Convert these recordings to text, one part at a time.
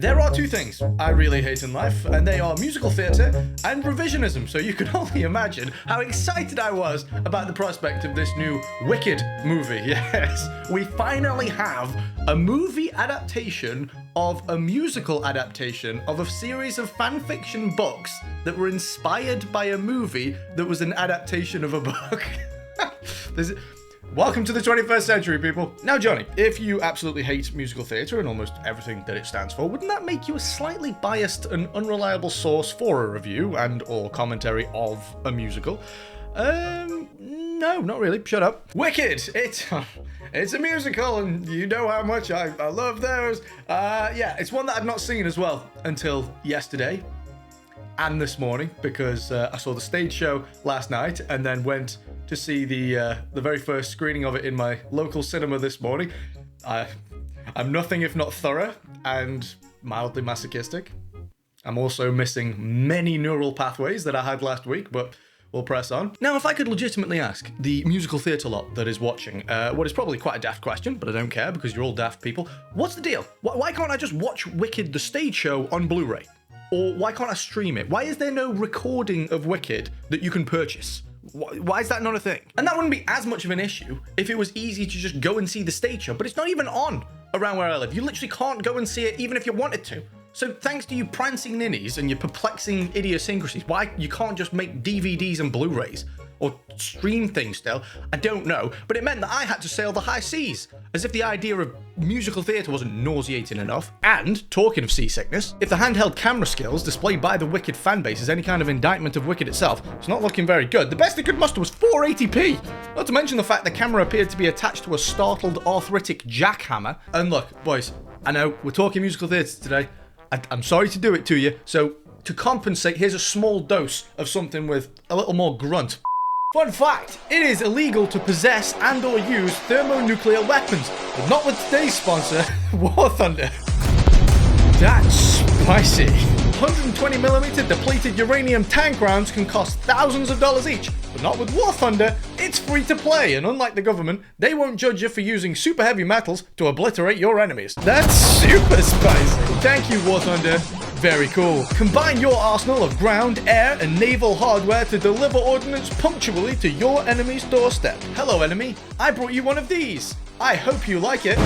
There are two things I really hate in life, and they are musical theatre and revisionism, so you can only imagine how excited I was about the prospect of this new Wicked movie. Yes, we finally have a movie adaptation of a musical adaptation of a series of fanfiction books that were inspired by a movie that was an adaptation of a book. Welcome to the 21st century, people. Now, Johnny, if you absolutely hate musical theatre and almost everything that it stands for, wouldn't that make you a slightly biased and unreliable source for a review and or commentary of a musical? No, not really. Shut up. Wicked! It's a musical, and you know how much I love those. Yeah, it's one that I've not seen as well until yesterday and this morning, because I saw the stage show last night and then went to see the very first screening of it in my local cinema this morning. I'm nothing if not thorough and mildly masochistic. I'm also missing many neural pathways that I had last week, but we'll press on. Now, if I could legitimately ask the musical theatre lot that is watching, what is probably quite a daft question, but I don't care because you're all daft people. What's the deal? Why can't I just watch Wicked the stage show on Blu-ray? Or why can't I stream it? Why is there no recording of Wicked that you can purchase? Why is that not a thing? And that wouldn't be as much of an issue if it was easy to just go and see the stage show, but it's not even on around where I live. You literally can't go and see it even if you wanted to. So thanks to you prancing ninnies and your perplexing idiosyncrasies, why you can't just make DVDs and Blu-rays or stream things still, I don't know, but it meant that I had to sail the high seas, as if the idea of musical theatre wasn't nauseating enough. And, talking of seasickness, if the handheld camera skills displayed by the Wicked fanbase is any kind of indictment of Wicked itself, it's not looking very good. The best it could muster was 480p, not to mention the fact the camera appeared to be attached to a startled arthritic jackhammer. And look, boys, I know we're talking musical theatre today. I'm sorry to do it to you, so to compensate, here's a small dose of something with a little more grunt. Fun fact, it is illegal to possess and or use thermonuclear weapons, but not with today's sponsor, War Thunder. That's spicy. 120mm depleted uranium tank rounds can cost thousands of dollars each, but not with War Thunder. It's free to play, and unlike the government, they won't judge you for using super heavy metals to obliterate your enemies. That's super spicy. Thank you, War Thunder. Very cool. Combine your arsenal of ground, air, and naval hardware to deliver ordnance punctually to your enemy's doorstep. Hello, enemy. I brought you one of these. I hope you like it.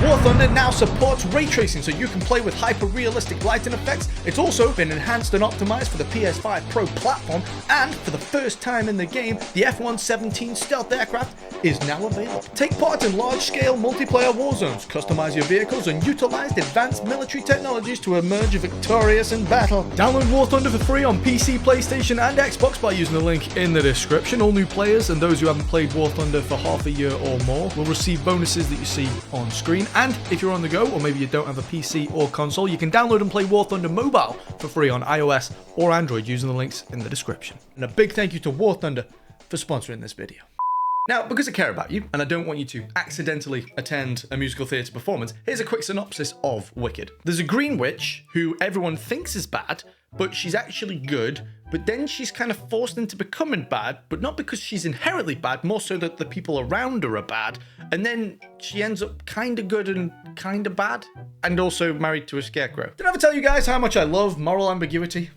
War Thunder now supports ray tracing, so you can play with hyper-realistic lighting effects. It's also been enhanced and optimized for the PS5 Pro platform, and for the first time in the game, the F-117 stealth aircraft is now available. Take part in large-scale multiplayer war zones, customize your vehicles, and utilize advanced military technologies to emerge victorious in battle. Download War Thunder for free on PC, PlayStation, and Xbox by using the link in the description. All new players and those who haven't played War Thunder for half a year or more will receive bonuses that you see on screen. And if you're on the go, or maybe you don't have a PC or console, you can download and play War Thunder Mobile for free on iOS or Android using the links in the description. And a big thank you to War Thunder for sponsoring this video. Now, because I care about you, and I don't want you to accidentally attend a musical theatre performance, here's a quick synopsis of Wicked. There's a green witch who everyone thinks is bad, but she's actually good, but then she's kind of forced into becoming bad, but not because she's inherently bad, more so that the people around her are bad, and then she ends up kind of good and kind of bad, and also married to a scarecrow. Did I ever tell you guys how much I love moral ambiguity?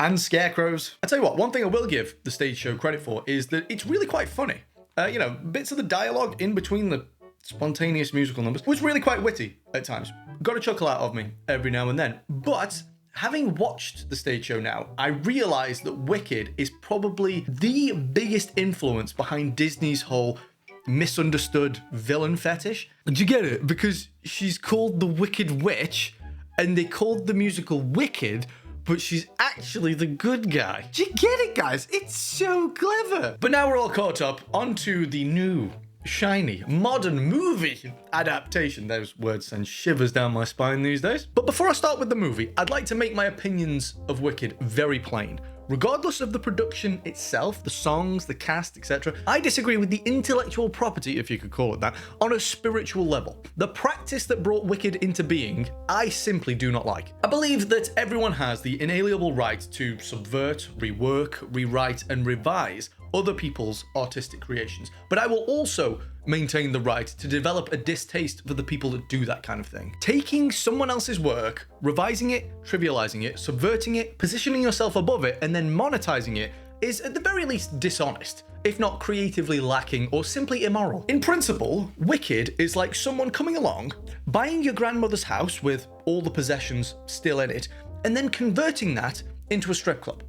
And scarecrows. I tell you what, one thing I will give the stage show credit for is that it's really quite funny. Bits of the dialogue in between the spontaneous musical numbers was really quite witty at times. Got a chuckle out of me every now and then. But having watched the stage show now, I realize that Wicked is probably the biggest influence behind Disney's whole misunderstood villain fetish. Do you get it? Because she's called the Wicked Witch, and they called the musical Wicked, but she's actually the good guy. Do you get it, guys? It's so clever. But now we're all caught up onto the new, shiny, modern movie adaptation. Those words send shivers down my spine these days. But before I start with the movie, I'd like to make my opinions of Wicked very plain. Regardless of the production itself, the songs, the cast, etc., I disagree with the intellectual property, if you could call it that, on a spiritual level. The practice that brought Wicked into being, I simply do not like. I believe that everyone has the inalienable right to subvert, rework, rewrite, and revise other people's artistic creations, but I will also maintain the right to develop a distaste for the people that do that kind of thing. Taking someone else's work, revising it, trivializing it, subverting it, positioning yourself above it, and then monetizing it is at the very least dishonest, if not creatively lacking or simply immoral. In principle, Wicked is like someone coming along, buying your grandmother's house with all the possessions still in it, and then converting that into a strip club.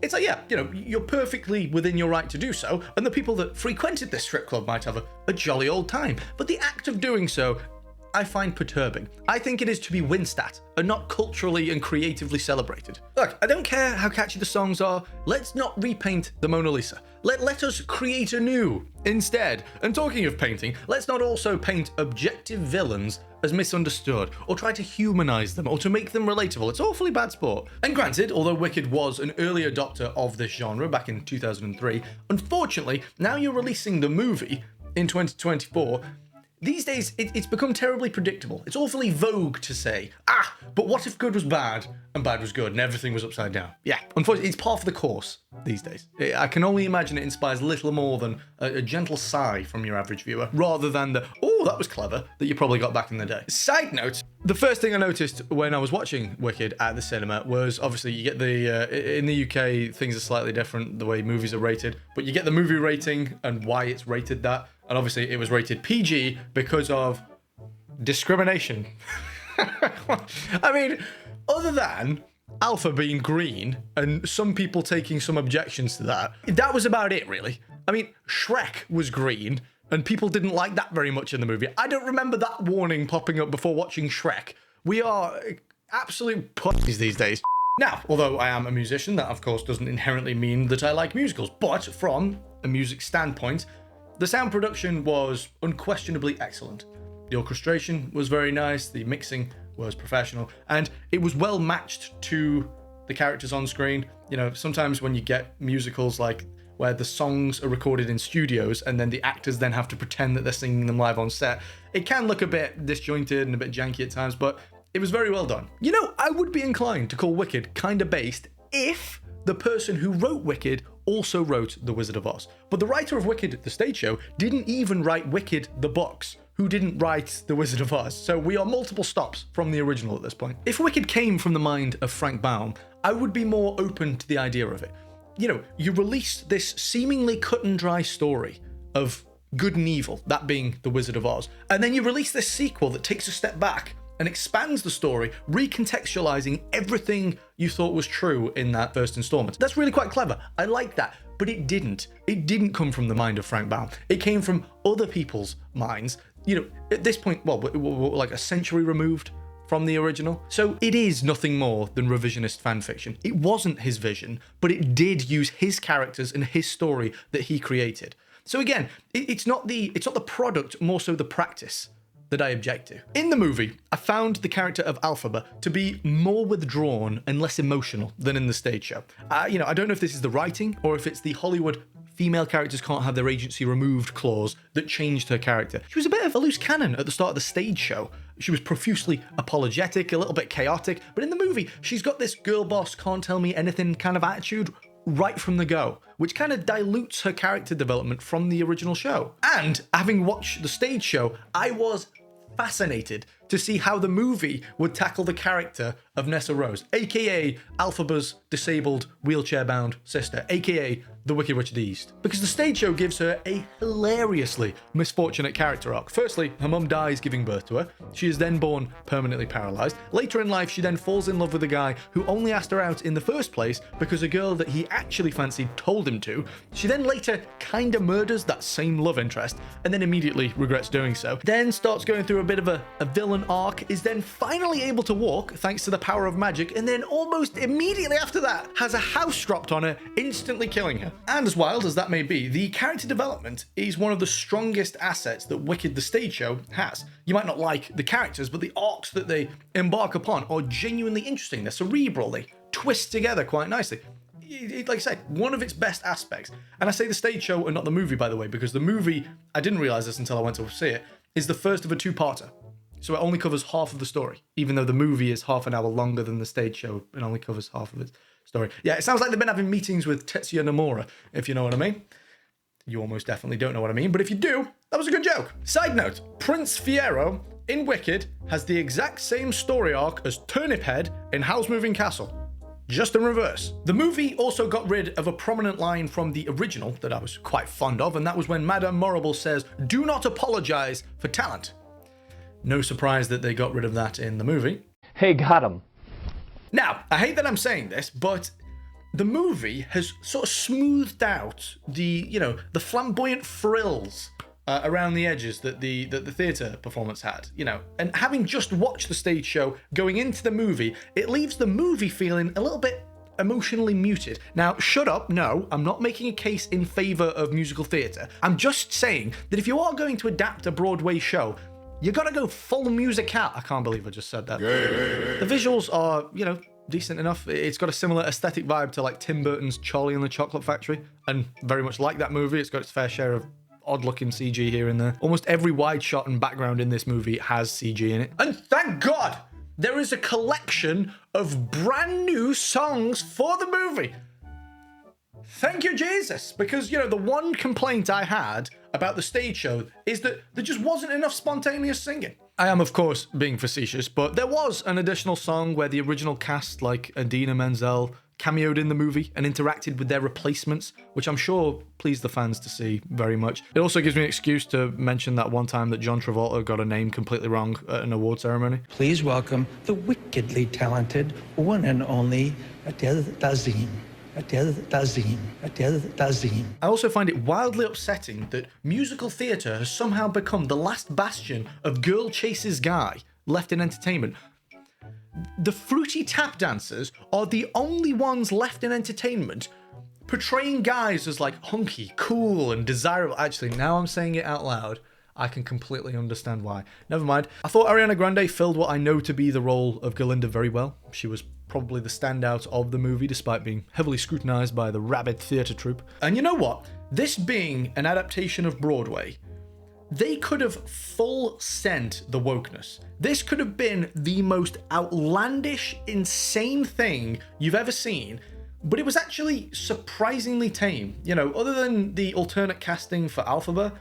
It's like, yeah, you know, you're perfectly within your right to do so, and the people that frequented this strip club might have a jolly old time. But the act of doing so, I find perturbing. I think it is to be winced at, and not culturally and creatively celebrated. Look, I don't care how catchy the songs are, let's not repaint the Mona Lisa. Let us create anew instead. And talking of painting, let's not also paint objective villains as misunderstood, or try to humanize them, or to make them relatable. It's awfully bad sport. And granted, although Wicked was an early adopter of this genre back in 2003, unfortunately, now you're releasing the movie in 2024, these days, it's become terribly predictable. It's awfully vogue to say, but what if good was bad and bad was good and everything was upside down? Yeah, unfortunately, it's par for the course these days. I can only imagine it inspires little more than a gentle sigh from your average viewer, rather than the, oh, that was clever, that you probably got back in the day. Side note, the first thing I noticed when I was watching Wicked at the cinema was, obviously, you get the, in the UK, things are slightly different, the way movies are rated, but you get the movie rating and why it's rated that. And obviously it was rated PG because of discrimination. I mean, other than Alpha being green and some people taking some objections to that, that was about it, really. I mean, Shrek was green and people didn't like that very much in the movie. I don't remember that warning popping up before watching Shrek. We are absolute putties these days. Now, although I am a musician, that of course doesn't inherently mean that I like musicals, but from a music standpoint, the sound production was unquestionably excellent. The orchestration was very nice, the mixing was professional, and it was well matched to the characters on screen. You know, sometimes when you get musicals like where the songs are recorded in studios and then the actors then have to pretend that they're singing them live on set, it can look a bit disjointed and a bit janky at times, but it was very well done. You know, I would be inclined to call Wicked kinda based if the person who wrote Wicked also wrote The Wizard of Oz. But the writer of Wicked, the stage show, didn't even write Wicked, the books, who didn't write The Wizard of Oz. So we are multiple stops from the original at this point. If Wicked came from the mind of Frank Baum, I would be more open to the idea of it. You know, you release this seemingly cut and dry story of good and evil, that being The Wizard of Oz, and then you release this sequel that takes a step back and expands the story, recontextualizing everything you thought was true in that first installment. That's really quite clever. I like that. But it didn't. It didn't come from the mind of Frank Baum. It came from other people's minds. You know, at this point, well, we're like a century removed from the original. So it is nothing more than revisionist fanfiction. It wasn't his vision, but it did use his characters and his story that he created. So again, it's not the product, more so the practice that I object to. In the movie, I found the character of Alphaba to be more withdrawn and less emotional than in the stage show. You know, I don't know if this is the writing or if it's the Hollywood female characters can't have their agency removed clause that changed her character. She was a bit of a loose cannon at the start of the stage show. She was profusely apologetic, a little bit chaotic, but in the movie, she's got this girl boss, can't tell me anything kind of attitude right from the go, which kind of dilutes her character development from the original show. And having watched the stage show, I was fascinated to see how the movie would tackle the character of Nessa Rose, aka Alphaba's disabled, wheelchair-bound sister, aka the Wicked Witch of the East. Because the stage show gives her a hilariously misfortunate character arc. Firstly, her mum dies giving birth to her. She is then born permanently paralyzed. Later in life, she then falls in love with a guy who only asked her out in the first place because a girl that he actually fancied told him to. She then later kinda murders that same love interest and then immediately regrets doing so. Then starts going through a bit of a villain arc, is then finally able to walk thanks to the power of magic, and then almost immediately after that has a house dropped on her, instantly killing her. And as wild as that may be, the character development is one of the strongest assets that Wicked the stage show has. You might not like the characters, but the arcs that they embark upon are genuinely interesting. They're cerebral, they twist together quite nicely. Like I said, one of its best aspects, and I say the stage show and not the movie, by the way, because the movie, I didn't realize this until I went to see it, is the first of a two-parter. So it only covers half of the story, even though the movie is half an hour longer than the stage show. It only covers half of its story. Yeah, it sounds like they've been having meetings with Tetsuya Nomura, if you know what I mean. you almost definitely don't know what I mean, but if you do, that was a good joke. Side note, Prince Fiero in Wicked has the exact same story arc as Turnip Head in Howl's Moving Castle, just in reverse. The movie also got rid of a prominent line from the original that I was quite fond of, and that was when Madame Morrible says, "Do not apologize for talent." No surprise that they got rid of that in the movie. Hey, got him. Now, I hate that I'm saying this, but the movie has sort of smoothed out the flamboyant frills around the edges that the theatre performance had, and having just watched the stage show going into the movie, it leaves the movie feeling a little bit emotionally muted. Now, shut up, no, I'm not making a case in favour of musical theatre. I'm just saying that if you are going to adapt a Broadway show, you gotta go full musical. I can't believe I just said that. The visuals are, decent enough. It's got a similar aesthetic vibe to like Tim Burton's Charlie and the Chocolate Factory, and very much like that movie, it's got its fair share of odd-looking CG here and there. Almost every wide shot and background in this movie has CG in it. And thank God, there is a collection of brand new songs for the movie. Thank you, Jesus. Because, the one complaint I had about the stage show is that there just wasn't enough spontaneous singing. I am, of course, being facetious, but there was an additional song where the original cast, like Idina Menzel, cameoed in the movie and interacted with their replacements, which I'm sure pleased the fans to see very much. It also gives me an excuse to mention that one time that John Travolta got a name completely wrong at an award ceremony. Please welcome the wickedly talented one and only Adele Dazeem. Adele Dazeem. Adele Dazeem. I also find it wildly upsetting that musical theatre has somehow become the last bastion of girl chases guy left in entertainment. The fruity tap dancers are the only ones left in entertainment portraying guys as like hunky, cool, and desirable. Actually, now I'm saying it out loud, I can completely understand why. Never mind. I thought Ariana Grande filled what I know to be the role of Galinda very well. She was probably the standout of the movie, despite being heavily scrutinized by the rabid theatre troupe. And you know what? This being an adaptation of Broadway, they could have full sent the wokeness. This could have been the most outlandish, insane thing you've ever seen, but it was actually surprisingly tame. Other than the alternate casting for Alphaba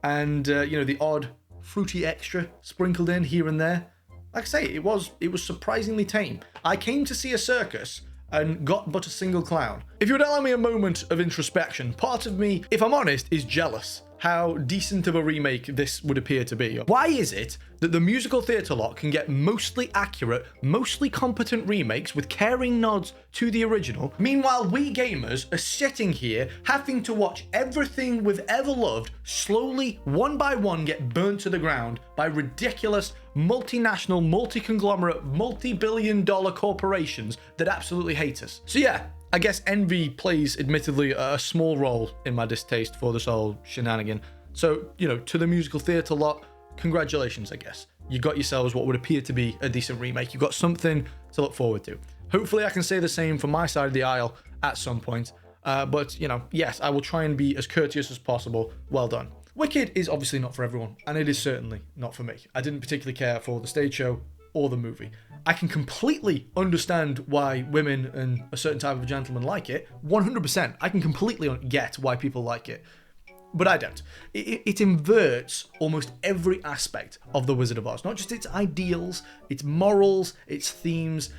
and, the odd fruity extra sprinkled in here and there. Like I say, it was surprisingly tame. I came to see a circus and got but a single clown. If you would allow me a moment of introspection, part of me, if I'm honest, is jealous how decent of a remake this would appear to be. Why is it that the musical theatre lot can get mostly accurate, mostly competent remakes with caring nods to the original, meanwhile we gamers are sitting here having to watch everything we've ever loved slowly, one by one, get burnt to the ground by ridiculous, multinational, multi-conglomerate, multi-billion-dollar corporations that absolutely hate us? So yeah, I guess envy plays, admittedly, a small role in my distaste for this whole shenanigan. So, to the musical theatre lot, congratulations, I guess. You got yourselves what would appear to be a decent remake. You got something to look forward to. Hopefully I can say the same for my side of the aisle at some point. But, yes, I will try and be as courteous as possible. Well done. Wicked is obviously not for everyone, and it is certainly not for me. I didn't particularly care for the stage show or the movie. I can completely understand why women and a certain type of gentleman like it. 100%. I can completely get why people like it. But I don't. It inverts almost every aspect of The Wizard of Oz. Not just its ideals, its morals, its themes.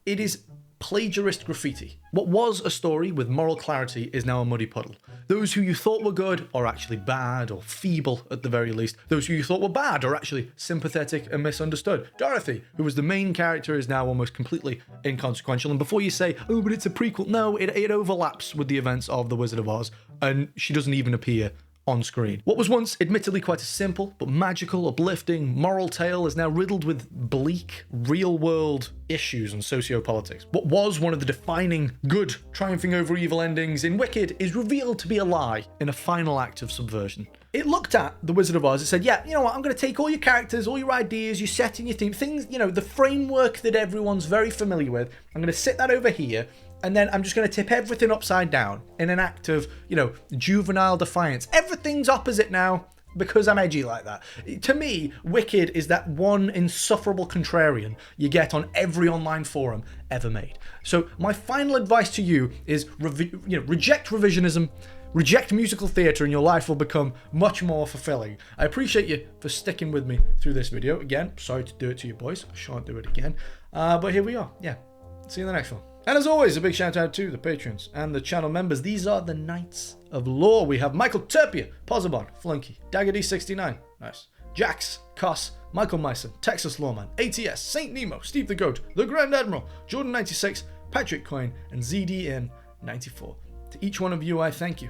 It is plagiarist graffiti. What was a story with moral clarity is now a muddy puddle. Those who you thought were good are actually bad, or feeble at the very least. Those who you thought were bad are actually sympathetic and misunderstood. Dorothy, who was the main character, is now almost completely inconsequential. And before you say, oh, but it's a prequel, no, it overlaps with the events of The Wizard of Oz, and she doesn't even appear on screen. What was once admittedly quite a simple but magical, uplifting, moral tale is now riddled with bleak, real-world issues and sociopolitics. What was one of the defining good triumphing over evil endings in Wicked is revealed to be a lie in a final act of subversion. It looked at The Wizard of Oz, it said, yeah, you know what, I'm going to take all your characters, all your ideas, your setting, your theme, things, the framework that everyone's very familiar with, I'm going to sit that over here, and then I'm just going to tip everything upside down in an act of, juvenile defiance. Everything's opposite now because I'm edgy like that. To me, Wicked is that one insufferable contrarian you get on every online forum ever made. So my final advice to you is, reject revisionism, Reject musical theatre and your life will become much more fulfilling. I appreciate you for sticking with me through this video. Again, sorry to do it to you boys. I shan't do it again. But here we are. Yeah. See you in the next one. And as always, a big shout out to the patrons and the channel members. These are the Knights of Lore. We have Michael Turpia, Pozobon, Flunky, Dagger D69, nice, Jax, Koss, Michael Myson, Texas Lawman, ATS, Saint Nemo, Steve the Goat, The Grand Admiral, Jordan96, Patrick Coyne, and ZDN94. To each one of you, I thank you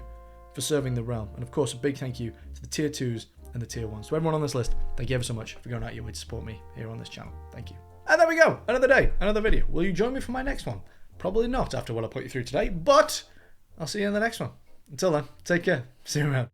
for serving the realm. And of course, a big thank you to the tier 2s and the tier 1s. To everyone on this list, thank you ever so much for going out of your way to support me here on this channel. Thank you. And there we go. Another day, another video. Will you join me for my next one? Probably not after what I put you through today, but I'll see you in the next one. Until then, take care. See you around.